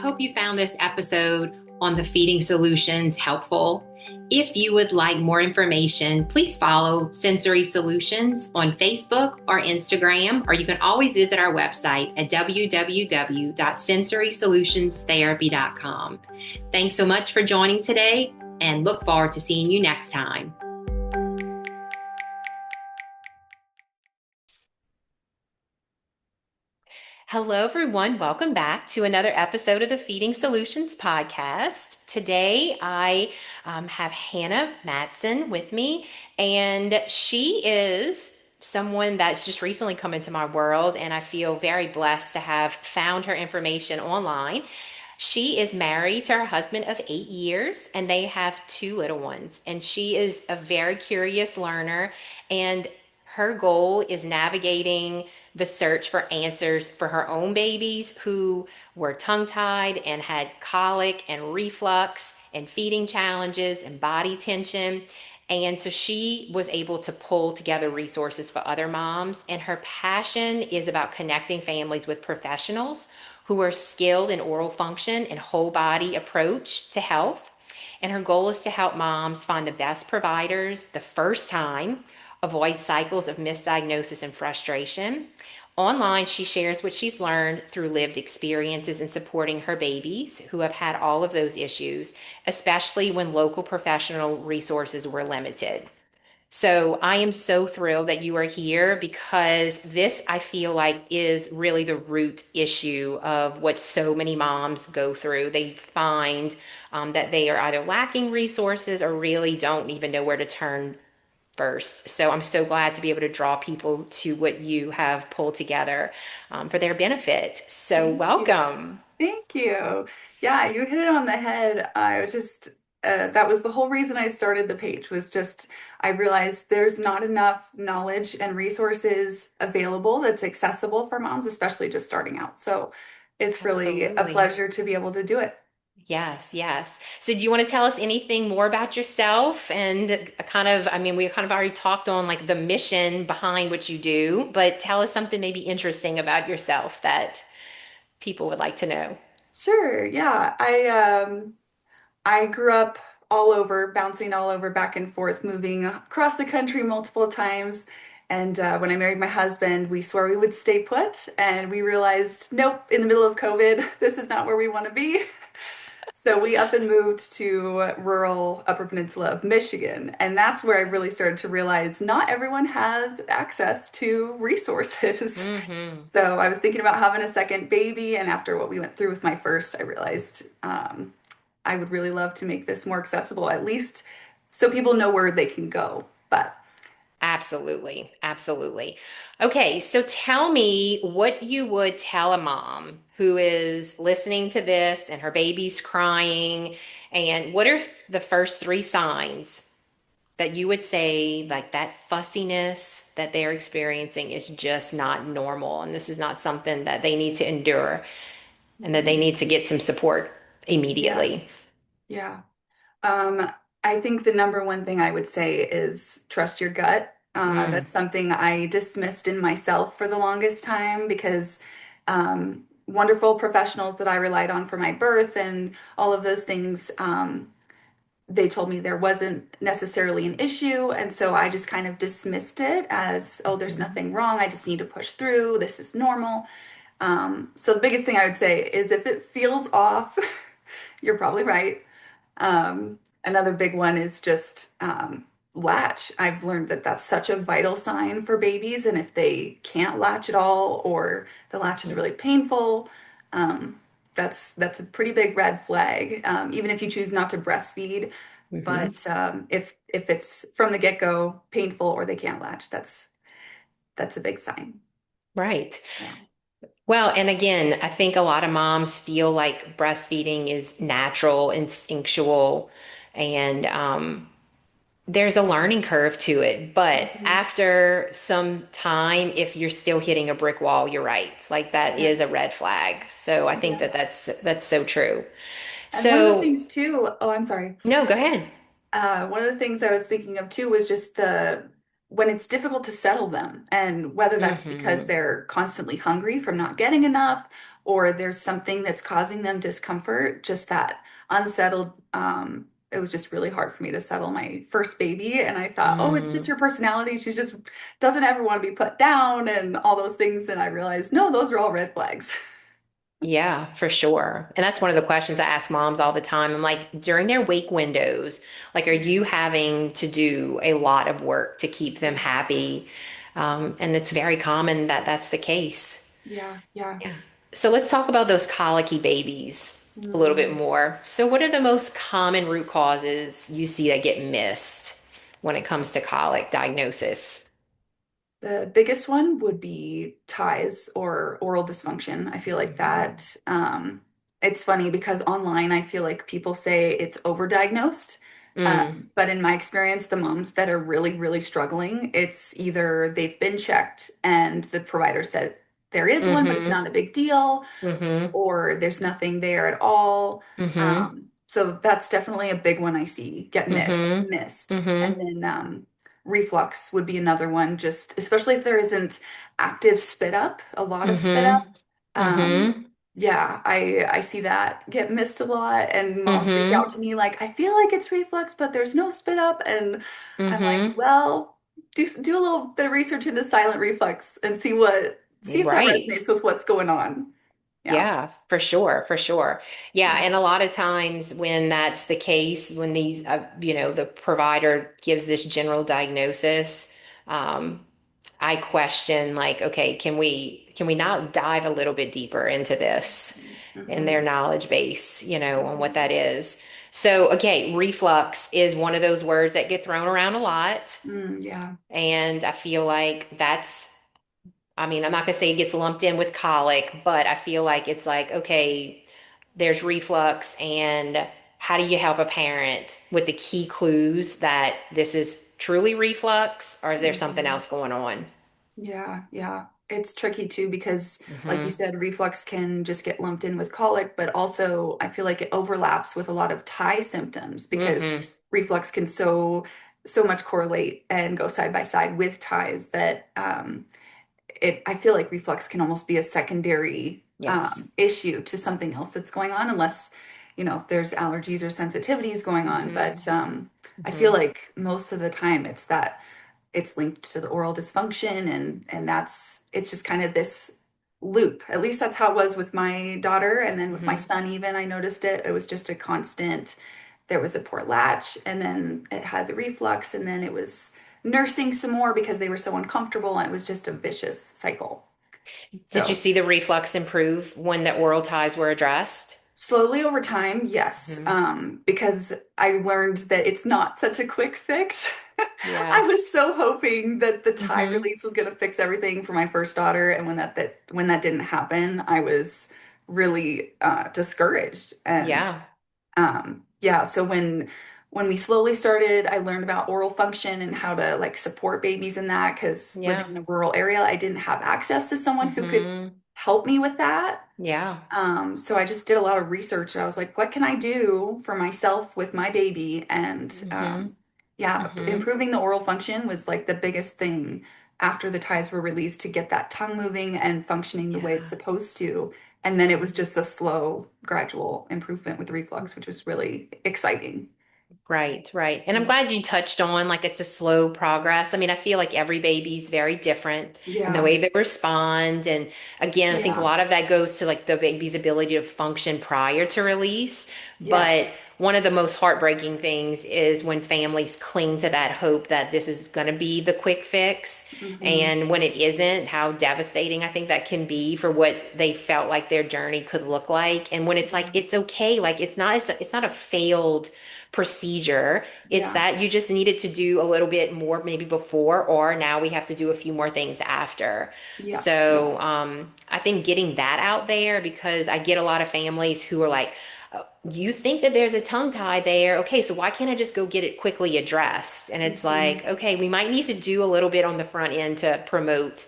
hope you found this episode on the feeding solutions helpful. If you would like more information, please follow Sensory Solutions on Facebook or Instagram, or you can always visit our website at www.sensorysolutionsTherapy.com. Thanks so much for joining today, and look forward to seeing you next time. Hello, everyone. Welcome back to another episode of the Feeding Solutions podcast. Today, I have Hannah Matson with me, and she is someone that's just recently come into my world, and I feel very blessed to have found her information online. She is married to her husband of 8 years, and they have two little ones. And she is a very curious learner, and her goal is navigating the search for answers for her own babies who were tongue-tied and had colic and reflux and feeding challenges and body tension. And so she was able to pull together resources for other moms. And her passion is about connecting families with professionals who are skilled in oral function and whole body approach to health. And her goal is to help moms find the best providers the first time, avoid cycles of misdiagnosis and frustration. Online, she shares what she's learned through lived experiences in supporting her babies who have had all of those issues, especially when local professional resources were limited. So I am so thrilled that you are here because this, I feel like, is really the root issue of what so many moms go through. They find that they are either lacking resources or really don't even know where to turn first. So I'm so glad to be able to draw people to what you have pulled together for their benefit. So Thank you. welcome. Thank you. Yeah, you hit it on the head. I was just, that was the whole reason I started the page was just, I realized there's not enough knowledge and resources available that's accessible for moms, especially just starting out. So it's really a Absolutely. pleasure to be able to do it. Yes, yes. So do you want to tell us anything more about yourself and kind of, I mean, we kind of already talked on like the mission behind what you do, but tell us something maybe interesting about yourself that people would like to know. Sure. Yeah. I grew up all over, bouncing all over, back and forth, moving across the country multiple times. And when I married my husband, we swore we would stay put, and we realized, nope, in the middle of COVID, this is not where we want to be. So we up and moved to rural Upper Peninsula of Michigan. And that's where I really started to realize not everyone has access to resources. Mm-hmm. So I was thinking about having a second baby. And after what we went through with my first, I realized I would really love to make this more accessible, at least so people know where they can go. But Absolutely. Absolutely. Okay, so tell me what you would tell a mom who is listening to this and her baby's crying, and what are the first three signs that you would say like that fussiness that they're experiencing is just not normal and this is not something that they need to endure and that they need to get some support yeah, immediately. yeah. Um, I think the number one thing I would say is trust your gut. Mm, That's something I dismissed in myself for the longest time because wonderful professionals that I relied on for my birth and all of those things, they told me there wasn't necessarily an issue. And so I just kind of dismissed it as, oh, there's mhm, nothing wrong. I just need to push through. This is normal. So the biggest thing I would say is if it feels off, you're probably right. Another big one is just latch. I've learned that that's such a vital sign for babies, and if they can't latch at all or the latch is really painful, um, that's a pretty big red flag. Even if you choose not to breastfeed, mhm. but if it's from the get-go painful or they can't latch, that's a big sign. Right. Yeah. Well, and again, I think a lot of moms feel like breastfeeding is natural, instinctual, and there's a learning curve to it. But Mhm. after some time, if you're still hitting a brick wall, you're right. Like that Yeah. is a red flag. So I think Yeah. that that's so true. And one of the So things too, oh, I'm sorry. no, go ahead. One of the things I was thinking of too was just the when it's difficult to settle them, and whether that's because Hmm. they're constantly hungry from not getting enough, or there's something that's causing them discomfort, just that unsettled. It was just really hard for me to settle my first baby. And I thought, oh, it's just Mm. her personality. She just doesn't ever want to be put down and all those things. And I realized, no, those are all red flags. Yeah, for sure. And that's one of the questions I ask moms all the time. I'm like, during their wake windows, like, are you having to do a lot of work to keep them Yeah. happy? And it's very common that that's the case. Yeah. Yeah. Yeah. So let's talk about those colicky babies a little bit Mm. more. So, what are the most common root causes you see that get missed when it comes to colic diagnosis? The biggest one would be ties or oral dysfunction. I feel like Mhm. that it's funny because online I feel like people say it's overdiagnosed. Mm, But in my experience, the moms that are really, really struggling, it's either they've been checked and the provider said there is one, but it's mm-hmm, not a big deal, mm-hmm, or there's nothing there at all. mm-hmm, So that's definitely a big one I see get mm-hmm, missed. And mm-hmm, then reflux would be another one, just especially if there isn't active spit up, a lot of spit up. mm-hmm, Um, mm-hmm, yeah, I see that get missed a lot, and moms reach out mm-hmm, to me like, I feel like it's reflux, but there's no spit up, and I'm like, mm-hmm. well, do a little bit of research into silent reflux and see if that Right. resonates with what's going on. Yeah. Yeah, for sure, for sure. Yeah, Yeah. and a lot of times when that's the case, when the provider gives this general diagnosis, um, I question like, okay, can we not dive a little bit deeper into this in their Hmm. knowledge base, on what Hmm. that is? So, okay, reflux is one of those words that get thrown around a lot, Mm, yeah. and I feel like I mean, I'm not gonna say it gets lumped in with colic, but I feel like it's like, okay, there's reflux, and how do you help a parent with the key clues that this is truly reflux or there's something Hmm. else going on? Yeah, yeah. It's tricky too because, like you Mm-hmm. said, reflux can just get lumped in with colic, but also I feel like it overlaps with a lot of tie symptoms because Mm-hmm. reflux can so much correlate and go side by side with ties that it I feel like reflux can almost be a secondary Yes. issue to something else that's going on, unless there's allergies or sensitivities going on. Mm-hmm. But I feel Mm-hmm. like most of the time it's linked to the oral dysfunction, and it's just kind of this loop. At least that's how it was with my daughter, and then with my Mm-hmm. son even I noticed it was just a constant. There was a poor latch, and then it had the reflux, and then it was nursing some more because they were so uncomfortable, and it was just a vicious cycle. Did you So see the reflux improve when the oral ties were addressed? slowly over time, yes, Mm-hmm. because I learned that it's not such a quick fix. I was Yes. so hoping that the tie Mm-hmm. release was going to fix everything for my first daughter, and when that didn't happen, I was really discouraged. And Yeah. yeah, so when we slowly started, I learned about oral function and how to like support babies in that because Yeah. living in a rural area, I didn't have access to someone who could Mm-hmm. help me with that. Yeah. So I just did a lot of research. I was like, what can I do for myself with my baby? And Mm-hmm. yeah, Mm-hmm. improving the oral function was like the biggest thing after the ties were released to get that tongue moving and functioning the way it's Yeah. supposed to. And then it was just a slow, gradual improvement with reflux, which was really exciting. Right, right. And I'm Yeah. glad you touched on like it's a slow progress. I mean, I feel like every baby's very different in the Yeah. way they respond. And again, I think a Yeah. lot of that goes to like the baby's ability to function prior to release. Yes. But one of the most heartbreaking things is when families cling to that hope that this is going to be the quick fix. Hmm. And when it isn't, how devastating I think that can be for what they felt like their journey could look like. And when it's like, Yeah. it's okay, like it's not a failed procedure. It's Yeah. that you just needed to do a little bit more maybe before, or now we have to do a few more things after. Yeah. Yeah. So I think getting that out there, because I get a lot of families who are like, you think that there's a tongue tie there. Okay, so why can't I just go get it quickly addressed? And it's Hmm. like, okay, we might need to do a little bit on the front end to promote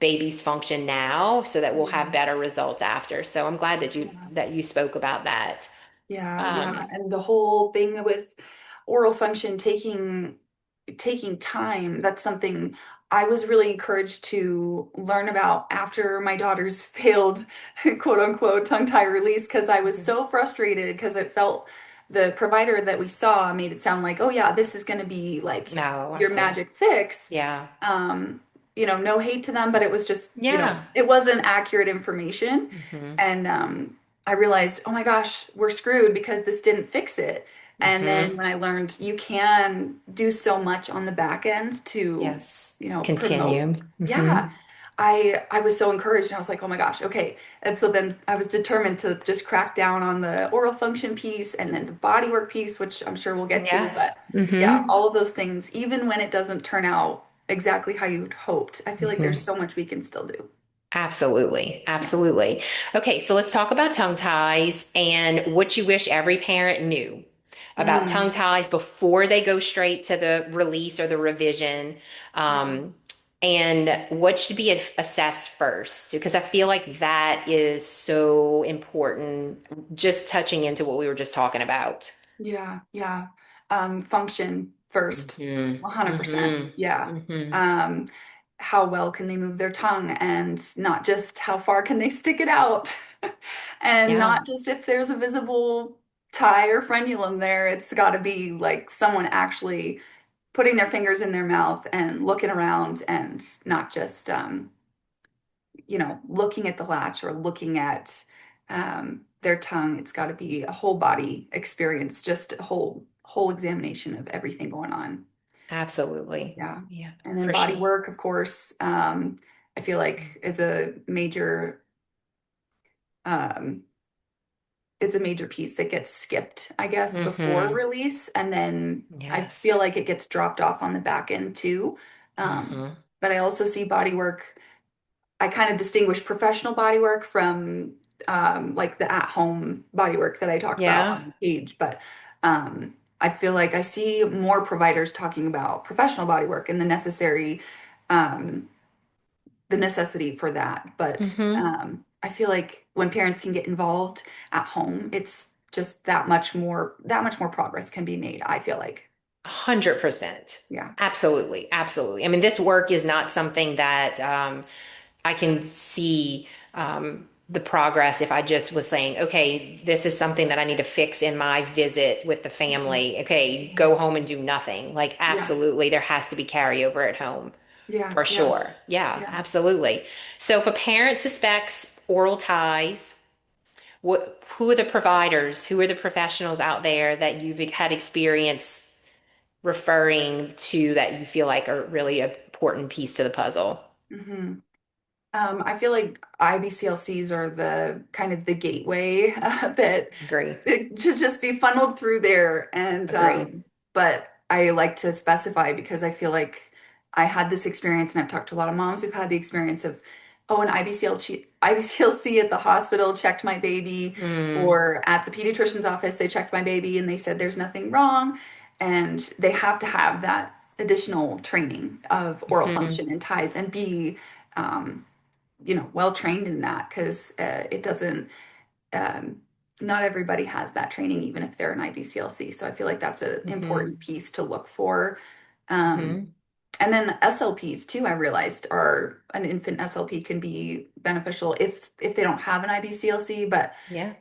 baby's function now so that we'll have Yeah. better results after. So I'm glad that you Yeah. that you spoke about that. Yeah, yeah. Um, And the whole thing with oral function taking time, that's something I was really encouraged to learn about after my daughter's failed quote unquote tongue tie release because I was Mhm. so frustrated because it felt the provider that we saw made it sound like, oh yeah, this is going to be like No, I your see. magic fix. Yeah. Um, no hate to them, but it was just, Yeah. it wasn't accurate information. Hmm. And I realized, oh my gosh, we're screwed because this didn't fix it. And then Hmm. when I learned you can do so much on the back end to, Yes. promote, Continue. yeah, I was so encouraged. I was like, oh my gosh, okay. And so then I was determined to just crack down on the oral function piece and then the body work piece, which I'm sure we'll get to. Yes. But yeah, Hmm. all of those things, even when it doesn't turn out exactly how you'd hoped, I feel like there's Hmm. so much we can still do. Absolutely. Yeah. Absolutely. Okay, so let's talk about tongue ties and what you wish every parent knew about tongue Mm, ties before they go straight to the release or the revision. mm. Um, and what should be assessed first? Because I feel like that is so important, just touching into what we were just talking about. Yeah, yeah. Function first, Hmm. 100%. Hmm. Yeah. Hmm. Um, how well can they move their tongue and not just how far can they stick it out? And Yeah. not just if there's a visible tie or frenulum there, it's got to be like someone actually putting their fingers in their mouth and looking around and not just looking at the latch or looking at their tongue. It's got to be a whole body experience, just a whole examination of everything going on. Absolutely. Yeah. Yeah, And then for body sure. work, of course, I feel like is a major um, it's a major piece that gets skipped, I guess, before Hmm. release, and then I feel Yes. like it gets dropped off on the back end too. Hmm. But I also see body work. I kind of distinguish professional body work from like the at-home body work that I talk about Yeah. on the page. But I feel like I see more providers talking about professional body work and um, the necessity for that. But Hmm. I feel like when parents can get involved at home, it's just that much more progress can be made, I feel like. 100%. Yeah. Absolutely. Absolutely. I mean, this work is not something that I can see the progress if I just was saying, okay, this is something that I need to fix in my visit with the Mhm. family. Okay, Mhm. go home and do nothing. Like, Yeah. absolutely, there has to be carryover at home Yeah. for Yeah. sure. Yeah, Yeah. absolutely. So if a parent suspects oral ties, who are the providers? Who are the professionals out there that you've had experience referring to that you feel like are really an important piece to the puzzle? Mhm. I feel like IBCLCs are the kind of the gateway that Agree. it should just be funneled through there. And Agree. but I like to specify because I feel like I had this experience, and I've talked to a lot of moms who've had the experience of, oh, an IBCLC at the hospital checked my baby, Mm, or at the pediatrician's office they checked my baby and they said there's nothing wrong, and they have to have that additional training of oral hmm, function and ties and be um, well trained in that because it doesn't, um, not everybody has that training, even if they're an IBCLC. So I feel like that's an hmm, important piece to look for. Um, hmm. and then SLPs too, I realized are an infant SLP can be beneficial if they don't have an IBCLC, but Yeah,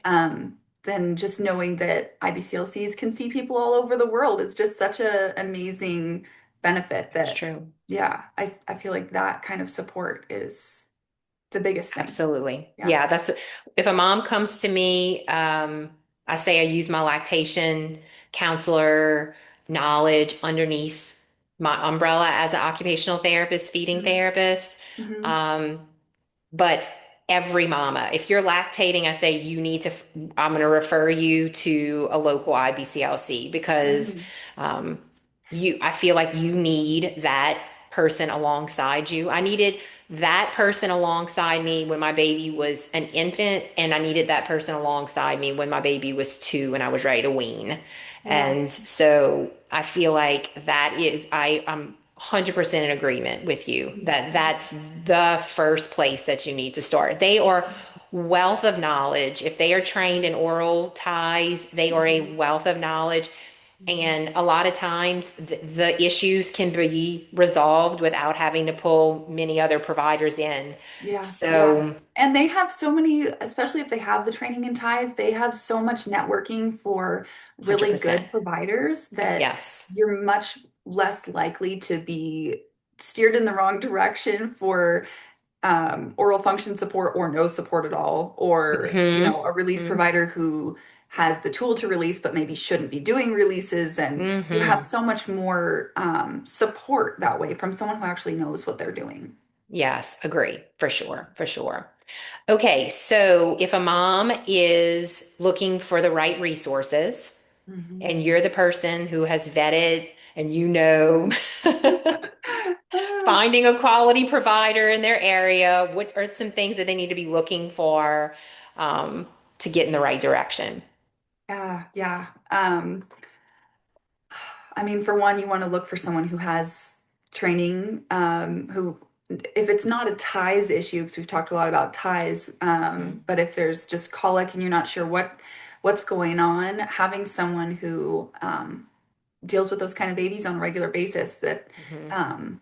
then just knowing that IBCLCs can see people all over the world is just such a amazing benefit that's that, true. yeah, I feel like that kind of support is the biggest thing. Absolutely. Yeah. Yeah, that's if a mom comes to me, I say I use my lactation counselor knowledge underneath my umbrella as an occupational therapist, feeding Hmm. therapist. Hmm. Um, But every mama, if you're lactating, I say you need to, I'm going to refer you to a local IBCLC because Hmm. um, I feel like you need that person alongside you. I needed that person alongside me when my baby was an infant, and I needed that person alongside me when my baby was 2 and I was ready to wean. Yeah. And so I feel like I'm 100% in agreement with you that Hmm. that's the first place that you need to start. They are wealth of knowledge. If they are trained in oral ties, they are a Hmm. wealth of knowledge. Mhm. And a lot of times the issues can be resolved without having to pull many other providers in. Yeah, yeah. So, And they have so many, especially if they have the training and ties, they have so much networking for really 100%. good providers that Yes. you're much less likely to be steered in the wrong direction for oral function support or no support at all, or, Mm-hmm. a release provider who has the tool to release but maybe shouldn't be doing releases. And you have Mm-hmm. so much more support that way from someone who actually knows what they're doing. Yes, agree. For sure. For sure. Okay, so if a mom is looking for the right resources Mhm. and you're the person who has vetted and you know finding a quality provider in their area, what are some things that they need to be looking for to get in the right direction? Yeah, yeah. I mean, for one, you want to look for someone who has training, who, if it's not a ties issue, because we've talked a lot about ties, Mhm, but if there's just colic and you're not sure what's going on, having someone who deals with those kind of babies on a regular basis that mhm, um,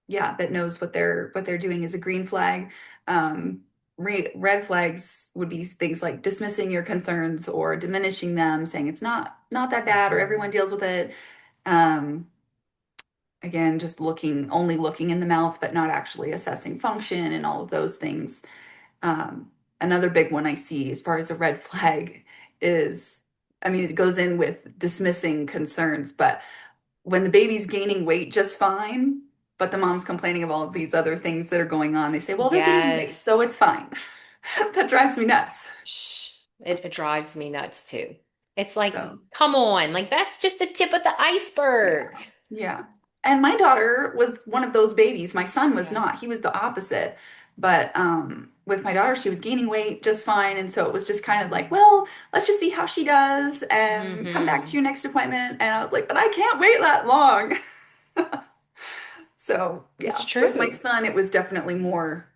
yeah, that knows what they're doing is a green flag. Red flags would be things like dismissing your concerns or diminishing them, saying it's not that bad or everyone mhm. deals with it. Um, Again, just only looking in the mouth, but not actually assessing function and all of those things. Um, Another big one I see as far as a red flag is, I mean, it goes in with dismissing concerns, but when the baby's gaining weight just fine, but the mom's complaining of all of these other things that are going on, they say, well, they're gaining weight, so Yes. it's fine. That drives me nuts. Shh. It drives me nuts too. It's like, So, come on, like that's just the tip of the yeah, iceberg. yeah. And my daughter was one of those babies. My son was Yeah. not. He was the opposite. But with my daughter, she was gaining weight just fine. And so it was just kind of like, Mhm. well, let's just see how she does and come back to Mhm. your next appointment. And I was like, but I can't wait that long. So It's yeah, with my true. son, it was definitely more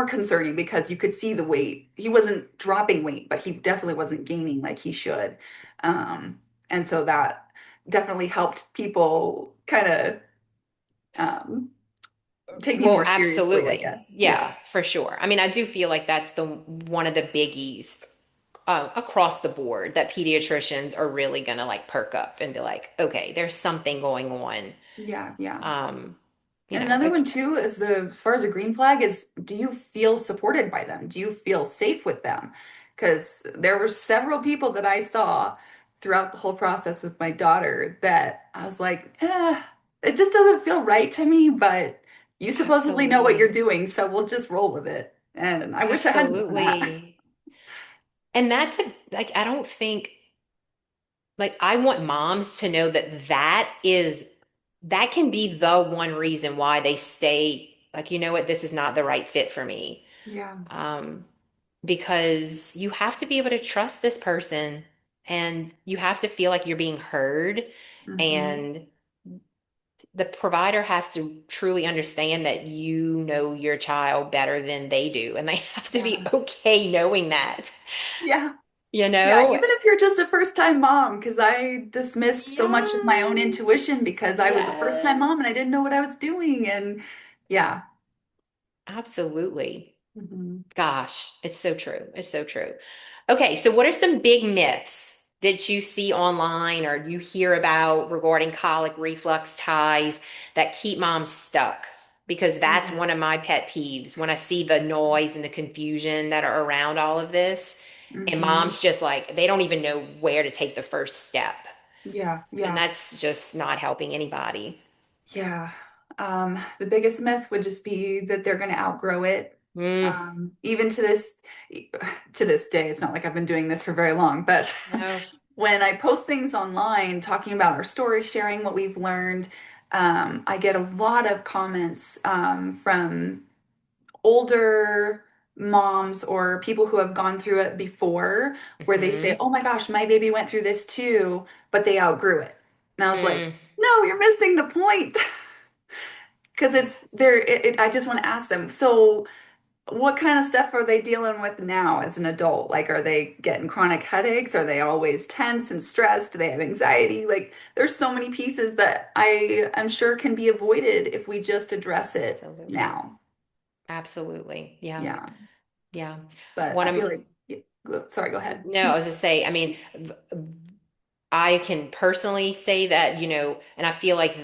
concerning because you could see the weight. He wasn't dropping weight, but he definitely wasn't gaining like he should. And so that definitely helped people kind of um, take me Well, more seriously, I absolutely. guess. Yeah. Yeah, for sure. I mean, I do feel like that's the one of the biggies across the board that pediatricians are really gonna like perk up and be like, okay, there's something going on. Yeah, yeah. Um, And another okay, one too is as far as a green flag is, do you feel supported by them? Do you feel safe with them? Because there were several people that I saw throughout the whole process with my daughter that I was like, it just doesn't feel right to me, but you supposedly know what you're absolutely. doing, so we'll just roll with it. And I wish I hadn't done that. Absolutely. And that's a like I don't think like I want moms to know that that can be the one reason why they stay like, you know what, this is not the right fit for me. Yeah. Um, because you have to be able to trust this person and you have to feel like you're being heard, Hmm. and the provider has to truly understand that you know your child better than they do, and they have to be Yeah. okay knowing that, Yeah. you Yeah, know. even if you're just a first-time mom, because I dismissed so much of my own intuition Yes, because I was a first-time yes, mom and I didn't know what I was doing. And yeah. absolutely. Mhm. Gosh, it's so true. It's so true. Okay, so what are some big myths that you see online or you hear about regarding colic, reflux, ties that keep moms stuck? Because that's Yeah. one of my pet peeves when I see the noise and the confusion that are around all of this. And Hmm. moms just like, they don't even know where to take the first step. Yeah, And yeah, that's just not helping anybody. yeah. The biggest myth would just be that they're going to outgrow it. Mm, Even to this day, it's not like I've been doing this for very long, but no. when I post things online talking about our story, sharing what we've learned, I get a lot of comments from older moms or people who have gone through it before where they say, Hmm. "Oh my gosh, my baby went through this too, but they outgrew it." And I was like, Mm, "No, you're missing the point." Because it's yes. there. I just want to ask them. So, what kind of stuff are they dealing with now as an adult? Like, are they getting chronic headaches? Are they always tense and stressed? Do they have anxiety? Like, there's so many pieces that I'm sure can be avoided if we just address it Absolutely. now. Absolutely. Yeah. Yeah. Yeah. But One I of feel like, yeah, sorry, go ahead. no, I was just say, I mean, I can personally say that, and I feel like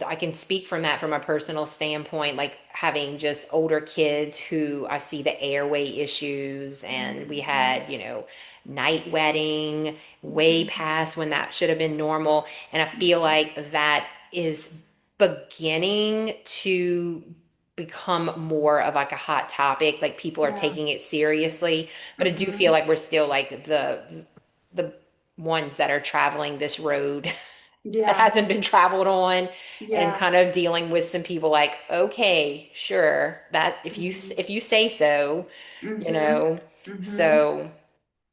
I can speak from that from a personal standpoint, like having just older kids who I see the airway issues, and we Mhm. had, night wetting way Mhm. past when that should have been normal. And I feel Mhm. like that is beginning to become more of like a hot topic. Like people are Yeah. taking it seriously, but I do feel Hmm. like we're still like the ones that are traveling this road that Yeah. hasn't been traveled on, and Yeah. kind of dealing with some people like, okay, sure, that Hmm. if you say so, you Hmm. know. Hmm. So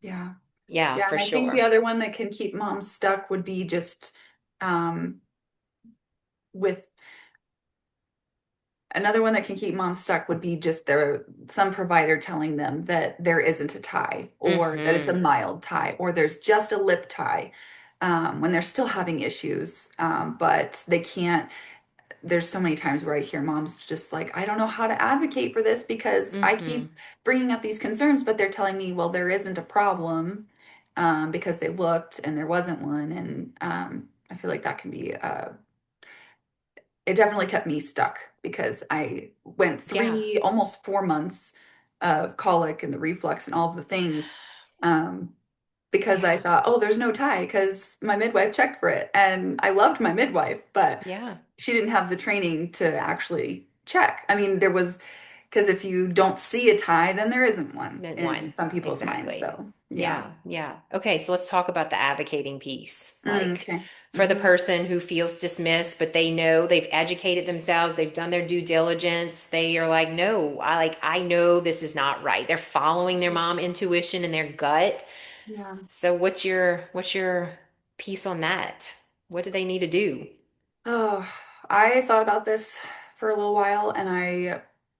Yeah. yeah, Yeah. for And I think the sure. other one that can keep moms stuck would be just with another one that can keep moms stuck would be just some provider telling them that there isn't a tie or that it's a Mm-hmm. mild tie or there's just a lip tie when they're still having issues. But they can't. There's so many times where I hear moms just like, I don't know how to advocate for this because I Mm-hmm. keep bringing up these concerns, but they're telling me, well, there isn't a problem because they looked and there wasn't one. And I feel like that can be it definitely kept me stuck because I went Yeah. almost 4 months of colic and the reflux and all of the things um, because I Yeah. thought, oh, there's no tie because my midwife checked for it. And I loved my midwife, but Yeah. she didn't have the training to actually check. I mean, there was, because if you don't see a tie, then there isn't one That in one. some people's minds. Exactly. So, yeah. Yeah. Yeah. Okay. So let's talk about the advocating piece. Like Okay. for the Hmm. person who feels dismissed, but they know they've educated themselves, they've done their due diligence. They are like, no, I know this is not right. They're following their mom intuition and their gut. Yeah. So what's your piece on that? What do they need to do? Oh, I thought about this for a little while, and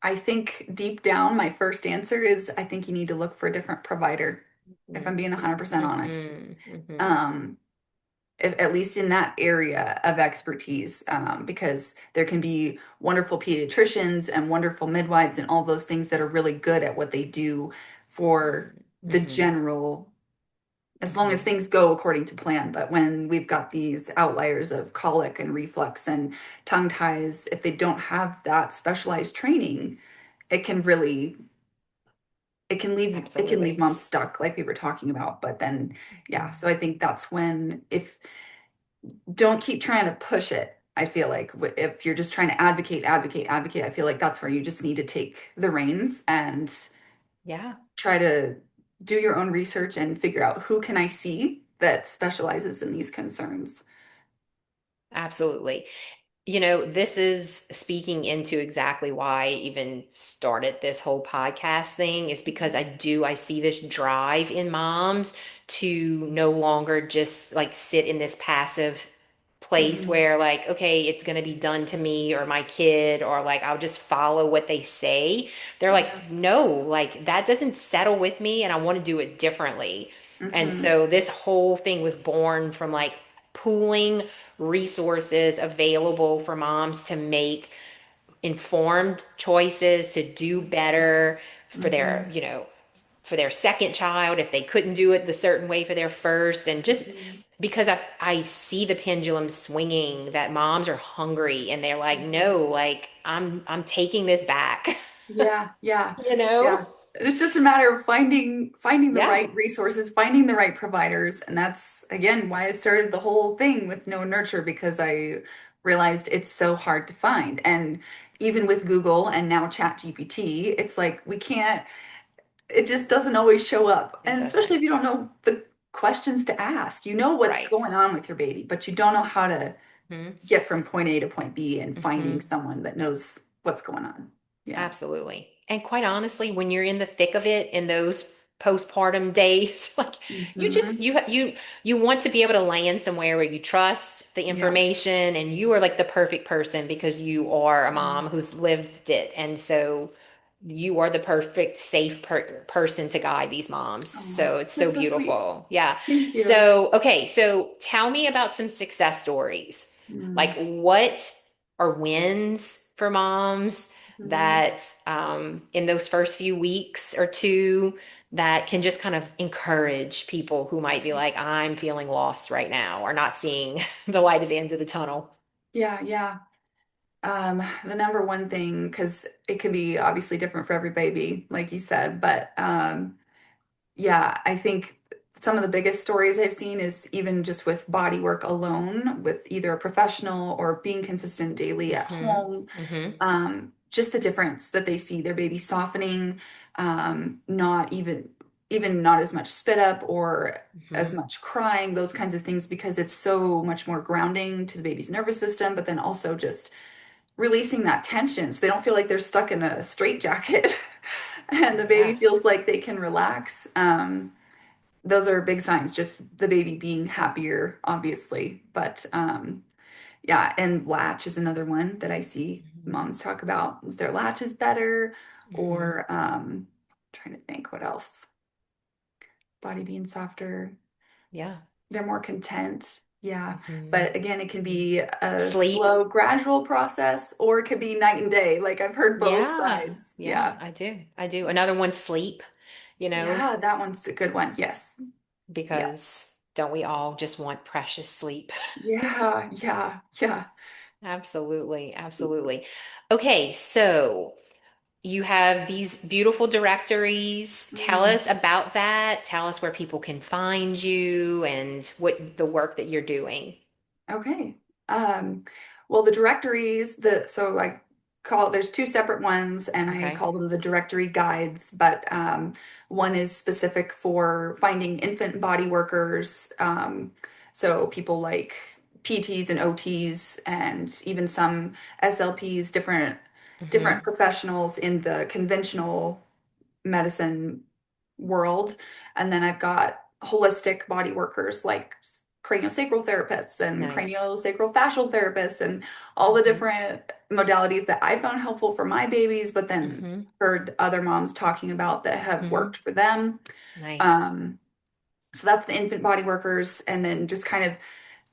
I think deep down my first answer is I think you need to look for a different provider, if I'm being Mm-hmm. 100% honest. Mm-hmm. Um, at least in that area of expertise, because there can be wonderful pediatricians and wonderful midwives and all those things that are really good at what they do for the Mm-hmm. general as long as Mm-hmm. things go according to plan. But when we've got these outliers of colic and reflux and tongue ties, if they don't have that specialized training, it can really it can leave Absolutely. moms stuck, like we were talking about. But then, yeah, so I think that's when if don't keep trying to push it. I feel like if you're just trying to advocate, I feel like that's where you just need to take the reins and Yeah, try to do your own research and figure out who can I see that specializes in these concerns. absolutely. This is speaking into exactly why I even started this whole podcast thing, is because I see this drive in moms to no longer just like sit in this passive place Hmm. where like, okay, it's going to be done to me or my kid, or like I'll just follow what they say. They're Yeah. like, no, like that doesn't settle with me and I want to do it differently. And Hmm. so this whole thing was born from like pooling resources available for moms to make informed choices, to do better for their, Hmm. for their second child if they couldn't do it the certain way for their first. And just Hmm. because I see the pendulum swinging, that moms are hungry and they're like, Hmm. no, like I'm taking this back. Yeah, yeah, you know? yeah. It's just a matter of finding the Yeah. right resources, finding the right providers, and that's again why I started the whole thing with no nurture because I realized it's so hard to find. And even with Google and now Chat GPT, it's like we can't it just doesn't always show up. It And doesn't. especially if you don't know the questions to ask. You know what's Right. going on with your baby, but you don't know how to Hmm. get from point A to point B and finding Hmm. someone that knows what's going on. Yeah. Absolutely. And quite honestly, when you're in the thick of it in those postpartum days, like you just Hmm. you want to be able to land somewhere where you trust the Yeah. information, and you are like the perfect person because you are a Yeah. mom who's lived it. And so you are the perfect, safe person to guide these moms. Oh, So it's so that's so sweet. beautiful. Yeah. Thank you. So, okay. So tell me about some success stories. Like, Mm. what are wins for moms Mhm. that in those first few weeks or two that can just kind of encourage people who might be like, I'm feeling lost right now or not seeing the light at the end of the tunnel? Yeah, yeah. The number one thing, because it can be obviously different for every baby, like you said, but yeah, I think some of the biggest stories I've seen is even just with body work alone, with either a professional or being consistent daily at Mm-hmm. home. Mm-hmm. Just the difference that they see their baby softening, not even not as much spit up or as Mm-hmm. much crying, those kinds of things, because it's so much more grounding to the baby's nervous system, but then also just releasing that tension so they don't feel like they're stuck in a straitjacket and the baby Yes. feels like they can relax. Those are big signs, just the baby being happier, obviously. But yeah, and latch is another one that I see Mm-hmm. moms talk about. Is their latch is better, Mm-hmm. or trying to think what else. Body being softer, Yeah. they're more content. Yeah. Mm-hmm. But again, it can Mm-hmm. be a Sleep. slow, gradual process, or it could be night and day. Like I've heard both Yeah. sides. Yeah, Yeah. I do. I do. Another one, sleep, you know, Yeah, that one's a good one. Yes. Yes. because don't we all just want precious sleep? Yeah. Yeah. Yeah. Absolutely. Absolutely. Okay, so you have these beautiful directories. Tell Mm. us about that. Tell us where people can find you and what the work that you're doing. Okay. Um, well, the directories, so I call there's two separate ones, and I Okay. call them the directory guides. But one is specific for finding infant body workers, so people like PTs and OTs, and even some SLPs, Mm-hmm. different professionals in the conventional medicine world. And then I've got holistic body workers like craniosacral therapists and Nice. craniosacral fascial therapists and all the Mm-hmm. different modalities that I found helpful for my babies, but then Mm-hmm. heard other moms talking about that have Mm-hmm. worked for them. Nice. Um, so that's the infant body workers, and then just kind of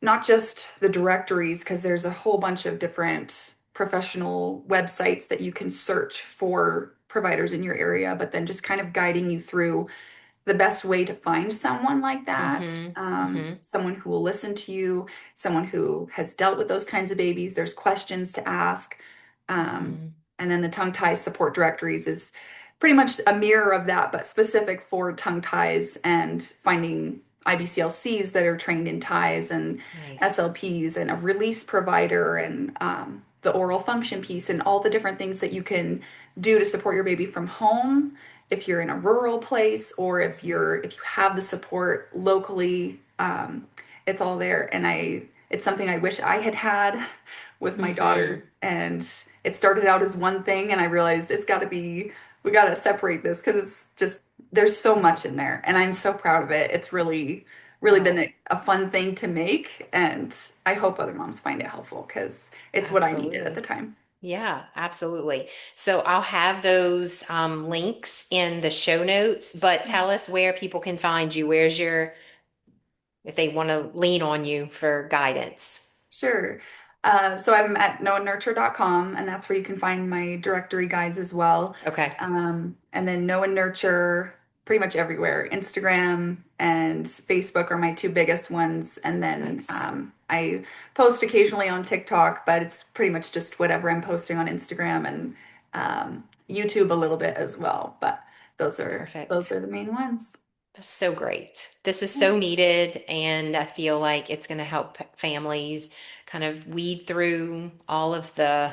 not just the directories, because there's a whole bunch of different professional websites that you can search for providers in your area, but then just kind of guiding you through the best way to find someone like that, Mm-hmm. Mm-hmm. someone who will listen to you, someone who has dealt with those kinds of babies. There's questions to ask. Um, Mm-hmm. and then the tongue ties support directories is pretty much a mirror of that, but specific for tongue ties and finding IBCLCs that are trained in ties and Nice. SLPs and a release provider and the oral function piece and all the different things that you can do to support your baby from home if you're in a rural place or Mm-hmm. if you have the support locally. It's all there, and I it's something I wish I had had with my Mm-hmm. daughter. And it started out as one thing, and I realized it's got to be we got to separate this because it's just there's so much in there, and I'm so proud of it. It's really been Oh, a fun thing to make, and I hope other moms find it helpful because it's what I needed at the absolutely. time. Yeah, absolutely. So I'll have those links in the show notes, but tell us where people can find you. Where's your, if they want to lean on you for guidance. Sure. So I'm at noanurnture.com, and that's where you can find my directory guides as well. Okay. And then Noah Nurture pretty much everywhere. Instagram and Facebook are my two biggest ones. And then Nice. I post occasionally on TikTok, but it's pretty much just whatever I'm posting on Instagram and YouTube a little bit as well. But those Perfect. are the main ones. So great. This is Yeah. so needed, and I feel like it's going to help families kind of weed through all of the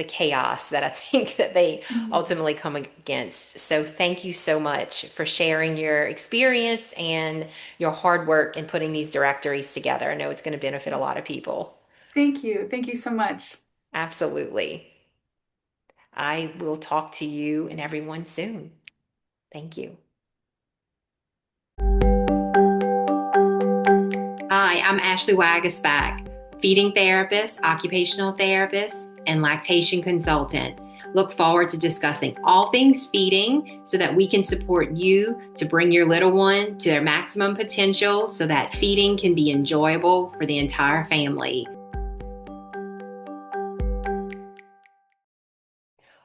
chaos that I think that they Mhm. ultimately come against. So thank you so much for sharing your experience and your hard work in putting these directories together. I know it's going to benefit a lot of people. Thank you. Thank you so much. Absolutely. I will talk to you and everyone soon. Thank you. Hi, I'm Ashley Wagasback, feeding therapist, occupational therapist, and lactation consultant. look forward to discussing all things feeding so that we can support you to bring your little one to their maximum potential so that feeding can be enjoyable for the entire family.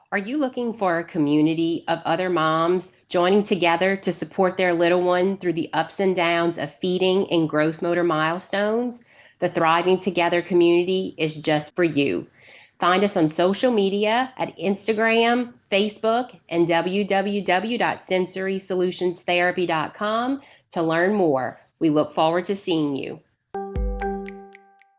Are you looking for a community of other moms joining together to support their little one through the ups and downs of feeding and gross motor milestones? The Thriving Together community is just for you. Find us on social media at Instagram, Facebook, and www.sensorysolutionsTherapy.com to learn more. We look forward to seeing you.